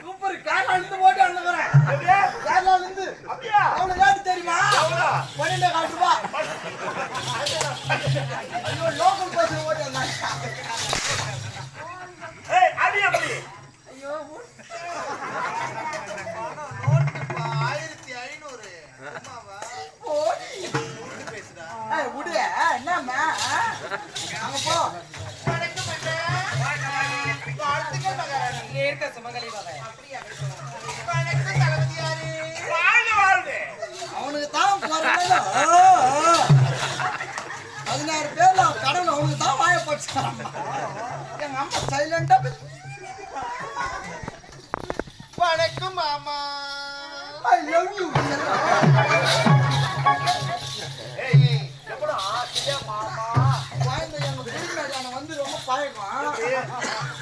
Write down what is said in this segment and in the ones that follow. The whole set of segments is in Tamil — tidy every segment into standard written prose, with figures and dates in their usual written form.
சூப்பர் கேரளா இருந்து ஓடி அண்ணன் கேரளா இருந்து அவ்வளவு ரேட்டு தெரியுமா 12 ரூபாய். ஐயோ லோக்கல் பஸ்ல ஓடி வந்தாங்க. ஐயோ 1500 விடு என்னம்மா அங்க போ. அவனுக்கு தான் 16 பேர்ல கடவுள் அவனுக்கு தான் வாயப்பட்டான். எங்க அம்மா சைலண்டா வணக்கம் மாமா ஐ லவ் யூ. வந்து ரொம்ப பழக்கம்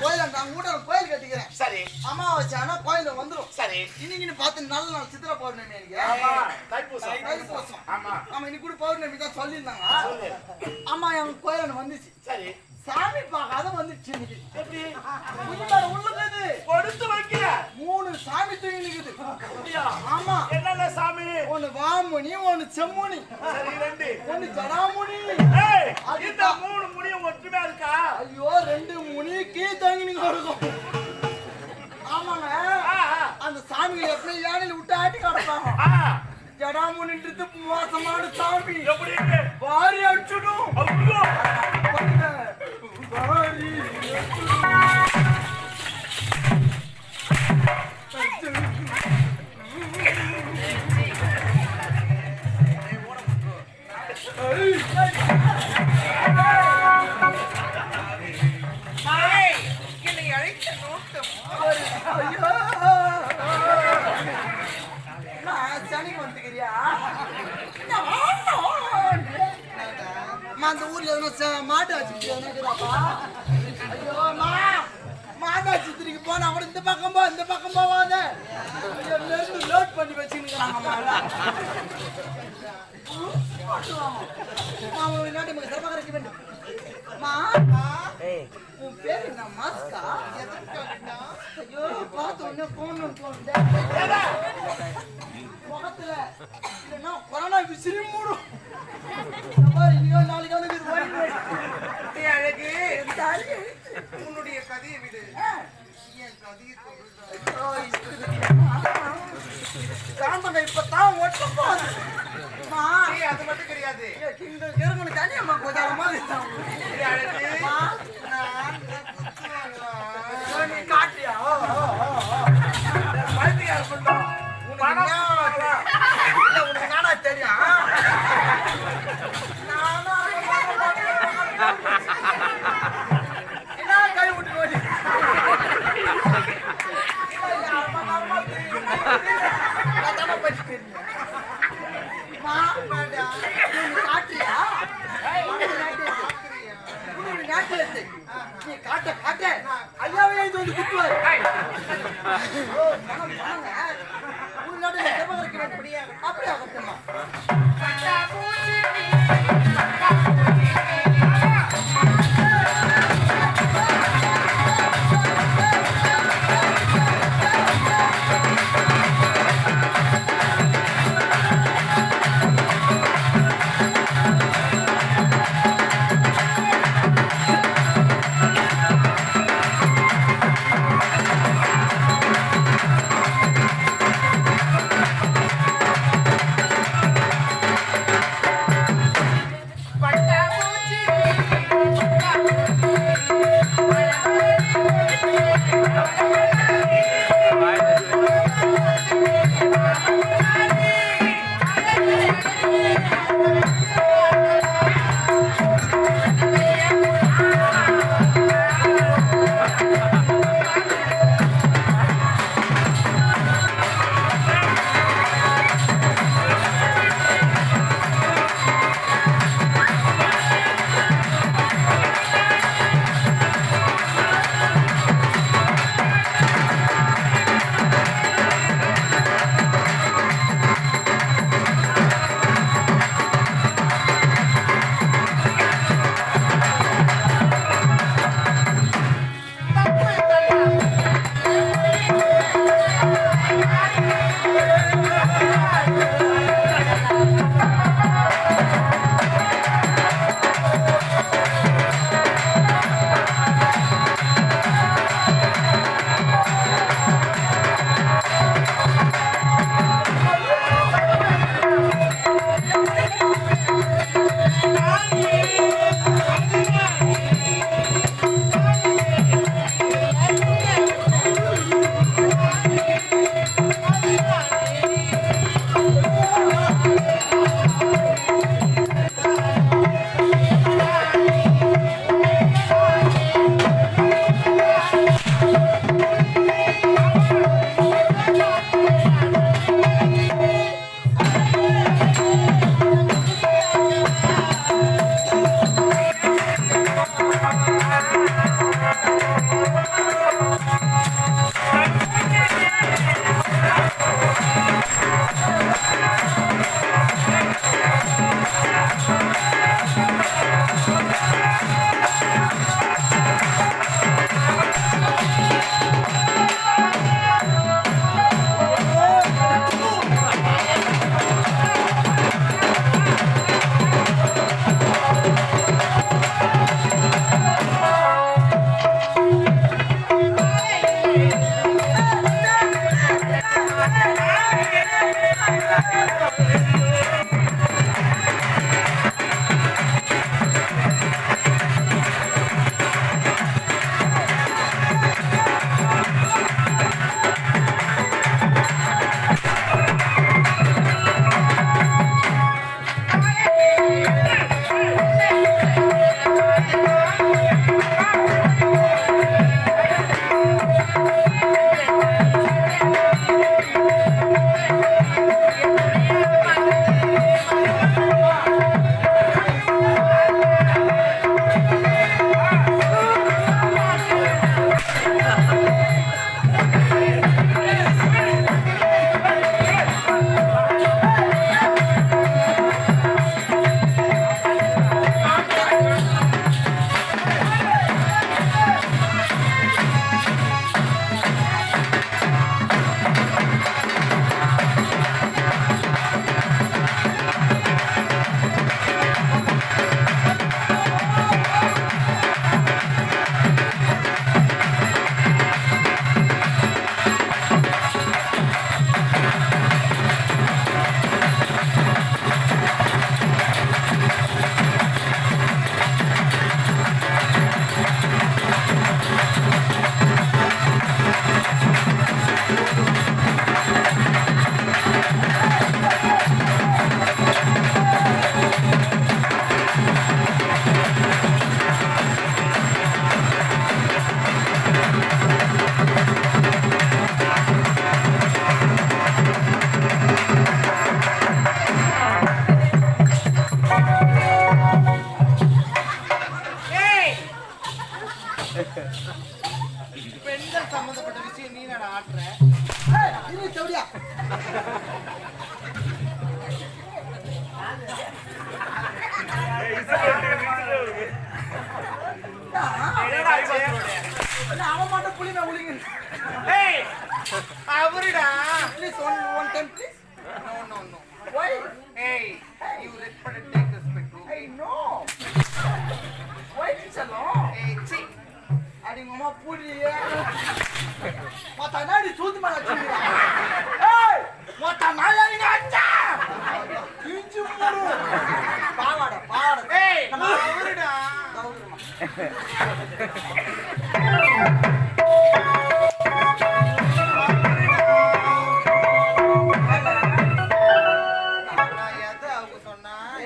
கோயில் நான் கூட கோயில் கட்டிக்கிறேன். சரி அமாவாசை ஆனா கோயில வந்துடும். சரி இன்னைக்கு பார்த்து நல்ல நாள் சித்திரை பௌர்ணமி. தைப்பூசம். ஆமா இன்னைக்கு கூட பௌர்ணமி தான் சொல்லியிருந்தாங்க. ஆமா எங்க கோயில வந்துச்சு. சரி சாமி பார்க்காத வந்துச்சு. எப்படி உள்ளது கொடுத்து வைக்கிற 3 சாமி தூங்கி நிக்குது. ஆமா என்னென்ன சாமி? ஒன்னு வாமுனி, ஒன்னு செம்முனி, சரி 2 ஒன்னு ஜடாமுனி. இந்த 3 முனியும் ஒற்றுமையா இருக்கா? ஐயோ 2 முனி கீ தங்கி நீங்க கொடுக்கும். ஆமாங்க அந்த சாமிகளை எப்படி யானையில விட்டு ஆட்டி கிடப்பாங்க. ஜடாமுனின்றது மோசமான சாமி. எப்படி வாரி அடிச்சுடும். வாரி அந்த ஊர்ல மாட்டு ஆச்சுப்பா. ஐயோ மாட்டு ஆச்சுத்திரிக்கு போனா கூட இந்த பக்கம் போவாத லோட் பண்ணி வச்சுக்கிறாங்க. உன் பேரு என்ன மாஸ்கா? ஐயோ பார்த்து உடனே போகணும் தோணுது முகத்துல. இல்லைன்னா கொரோனா விசிறி மூடும். இன்னையோ நாளைக்கு அழகு உன்னுடைய கதையை விடு. இப்பதான் ஒட்டும் போது அது மட்டும் கிடையாது. இந்த கேரமணி தனியம்மா கொஞ்சமா நீ காட்டியா உனக்கு நானா தெரியும். என்ன கை விட்டு போய் காட்டியா நீ காட்ட ஐயாவே வந்து குத்துவாரு. அப்படியே ஆகட்டுமா?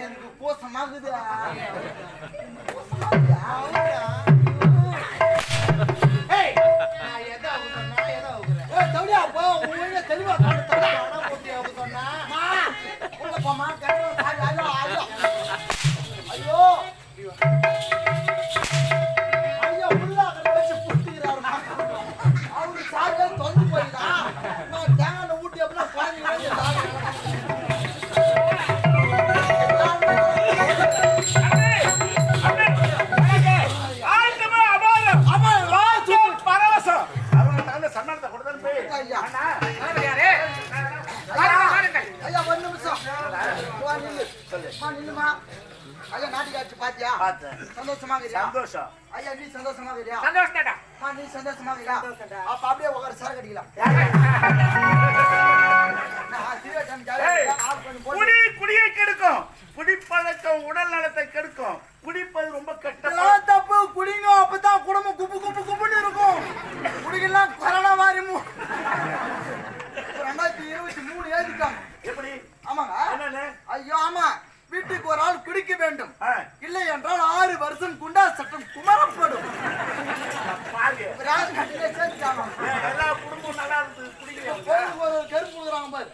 எனக்கு பூசமாகுது. தெளிவா உள்ள போமா ஐயோ ஐயா உள்ள வச்சு புட்டுக்கிறாருமா. அவரு சாக தொலைஞ்சு போயிதான் நான் தேங்காய் ஊட்டி அப்படின்னா குழந்தைங்க நில்லுமா. ஐயா நாட்டுக்காட்சி பாத்தியா? சந்தோஷமா சந்தோஷம். ஐயா நீ சந்தோஷமா இருக்கியா? சந்தோஷம். நீ சந்தோஷமா இருக்கியா? அப்ப அப்படியே உட்கார சார் கடிக்கலாம். குடியை கெடுக்கும். குடிப்பழக்கம் உடல் நலத்தை கெடுக்கும். குடிப்பது ரொம்ப கெட்ட தப்பு. குடிங்க, அப்பதான் குடும்பம் குப்பு குப்பு குப்புன்னு இருக்கும். குடிக்கலாம் கொரோனா வாரிமு 2023 ஏதிட்டாங்க. எப்படி? ஆமாங்க. என்னன்னு? ஐயோ ஆமா, வீட்டுக்கு ஒரு ஆள் குடிக்க வேண்டும், இல்லை என்றால் 6 வருஷம் குண்டா சட்டம் குமரப்படும். எல்லா குடும்பம் நல்லா இருக்கு. ஒரு கரும்பு கொடுக்குறாங்க பாரு.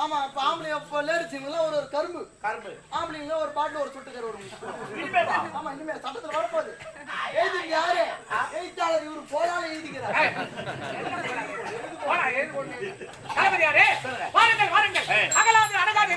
ஆமா, இப்ப ஆம்பளை லேடிஸுங்களா ஒரு கரும்பு, ஆம்பளைங்களா ஒரு பாட்டில் ஒரு சுட்டு கரு வரும். ஆமா, இனிமே சட்டத்துல வரப்போகுது. எழுதிங்க யாரு? எழுத்தாளர் இவரு போனாலும் எழுதிக்கிறார். வாருங்கள் வாருங்கள், அகலாது அடகாது